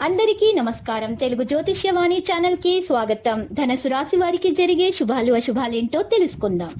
అందరికీ నమస్కారం. తెలుగు జ్యోతిష్యవాణి ఛానల్ కి స్వాగతం. ధనుసు రాశి వారికి జరిగే శుభాలు అశుభాలేంటో తెలుసుకుందాం.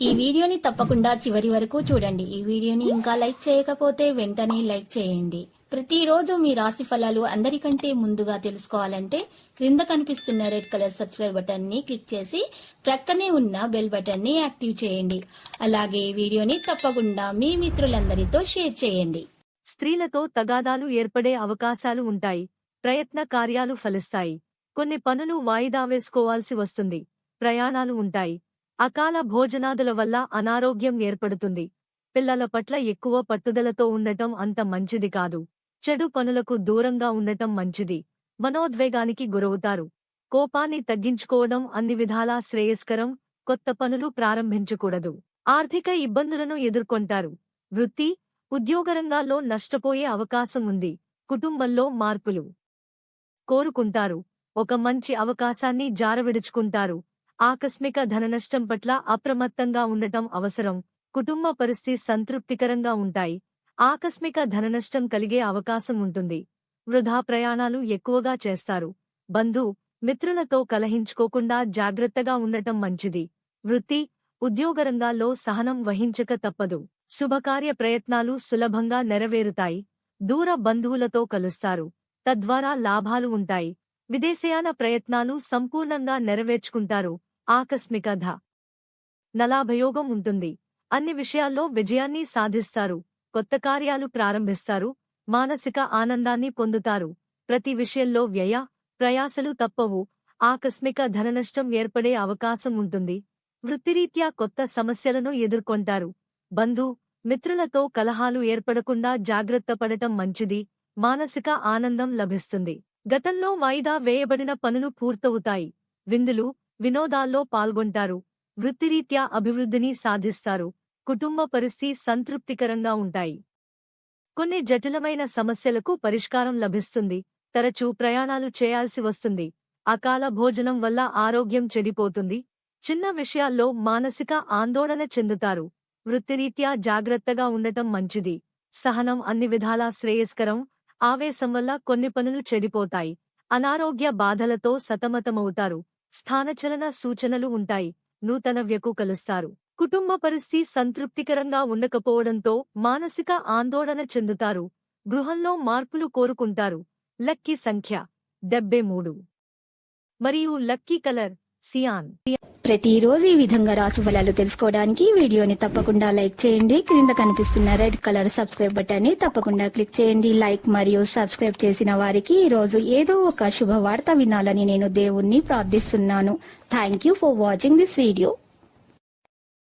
ఈ వీడియోని తప్పకుండా చివరి వరకు చూడండి. ఈ వీడియోని ఇంకా లైక్ చేయకపోతే వెంటనే లైక్ చేయండి. ప్రతిరోజు మీ రాశి ఫలాలు అందరికంటే ముందుగా తెలుసుకోవాలంటే క్రింద కనిపిస్తున్న రెడ్ కలర్ సబ్స్క్రైబ్ బటన్ ని క్లిక్ చేసి ప్రక్కనే ఉన్న బెల్ బటన్ ని యాక్టివ్ చేయండి. అలాగే ఈ వీడియోని తప్పకుండా మీ మిత్రులందరితో షేర్ చేయండి. స్త్రీలతో తగాదాలు ఏర్పడే అవకాశాలు ఉంటాయి. ప్రయత్న కార్యాలు ఫలిస్తాయి. కొన్ని పనులు వాయిదా వేసుకోవాల్సి వస్తుంది. ప్రయాణాలు ఉంటాయి. అకాల భోజనాదుల వల్ల అనారోగ్యం ఏర్పడుతుంది. పిల్లల పట్ల ఎక్కువ పట్టుదలతో ఉండటం అంత మంచిది కాదు. చెడు పనులకు దూరంగా ఉండటం మంచిది. మనోద్వేగానికి గురవుతారు. కోపాన్ని తగ్గించుకోవడం అన్ని విధాలా శ్రేయస్కరం. కొత్త పనులు ప్రారంభించకూడదు. ఆర్థిక ఇబ్బందులను ఎదుర్కొంటారు. వృత్తి, ఉద్యోగరంగాల్లో నష్టపోయే అవకాశం ఉంది. కుటుంబంలో మార్పులు కోరుకుంటారు. ఒక మంచి అవకాశాన్ని జారవిడుచుకుంటారు. ఆకస్మిక ధననష్టం పట్ల అప్రమత్తంగా ఉండటం అవసరం. కుటుంబ పరిస్థితి సంతృప్తికరంగా ఉంటాయి. ఆకస్మిక ధననష్టం కలిగే అవకాశం ఉంటుంది. వృధా ప్రయాణాలు ఎక్కువగా చేస్తారు. బంధు మిత్రులతో కలహించుకోకుండా జాగ్రత్తగా ఉండటం మంచిది. వృత్తి, ఉద్యోగరంగాల్లో సహనం వహించక తప్పదు. శుభకార్య ప్రయత్నాలు సులభంగా నెరవేరుతాయి. దూర బంధువులతో కలుస్తారు. తద్వారా లాభాలు ఉంటాయి. విదేశయాన ప్రయత్నాలు సంపూర్ణంగా నెరవేర్చుకుంటారు. ఆకస్మిక లాభయోగం ఉంటుంది. అన్ని విషయాల్లో విజయాన్ని సాధిస్తారు. కొత్త కార్యాలు ప్రారంభిస్తారు. మానసిక ఆనందాన్ని పొందుతారు. ప్రతి విషయంలో ప్రయాసలు తప్పవు. ఆకస్మిక ధననష్టం ఏర్పడే అవకాశం ఉంటుంది. వృత్తిరీత్యా కొత్త సమస్యలను ఎదుర్కొంటారు. మిత్రులతో కలహాలు ఏర్పడకుండా జాగ్రత్త పడటం మంచిది. మానసిక ఆనందం లభిస్తుంది. గతంలో వాయిదా వేయబడిన పనులు పూర్తవుతాయి. విందులు, వినోదాల్లో పాల్గొంటారు. వృత్తిరీత్యా అభివృద్ధిని సాధిస్తారు. కుటుంబ పరిస్థితి సంతృప్తికరంగా ఉంటాయి. కొన్ని జటిలమైన సమస్యలకు పరిష్కారం లభిస్తుంది. తరచూ ప్రయాణాలు చేయాల్సి వస్తుంది. అకాల భోజనం వల్ల ఆరోగ్యం చెడిపోతుంది. చిన్న విషయాల్లో మానసిక ఆందోళన చెందుతారు. వృత్తిరీత్యా జాగ్రత్తగా ఉండటం మంచిది. సహనం అన్ని విధాలా శ్రేయస్కరం. ఆవేశం వల్ల కొన్ని పనులు చెడిపోతాయి. అనారోగ్య బాధలతో సతమతమవుతారు. స్థానచలన సూచనలు ఉంటాయి. నూతన వ్యకు కలుస్తారు. కుటుంబ పరిస్థితి సంతృప్తికరంగా ఉండకపోవడంతో మానసిక ఆందోళన చెందుతారు. గృహంలో మార్పులు కోరుకుంటారు. లక్కీ సంఖ్య 73 మరియు లక్కీ కలర్ సియాన్. ప్రతిరోజు ఈ విధంగా రాశి ఫలాలు తెలుసుకోవడానికి వీడియోని తప్పకుండా లైక్ చేయండి. క్రింద కనిపిస్తున్న రెడ్ కలర్ సబ్స్క్రైబ్ బటన్ ని తప్పకుండా క్లిక్ చేయండి. లైక్ మరియు సబ్స్క్రైబ్ చేసిన వారికి ఈ రోజు ఏదో ఒక శుభవార్త వినాలని నేను దేవుణ్ణి ప్రార్థిస్తున్నాను. Thank you for watching this video.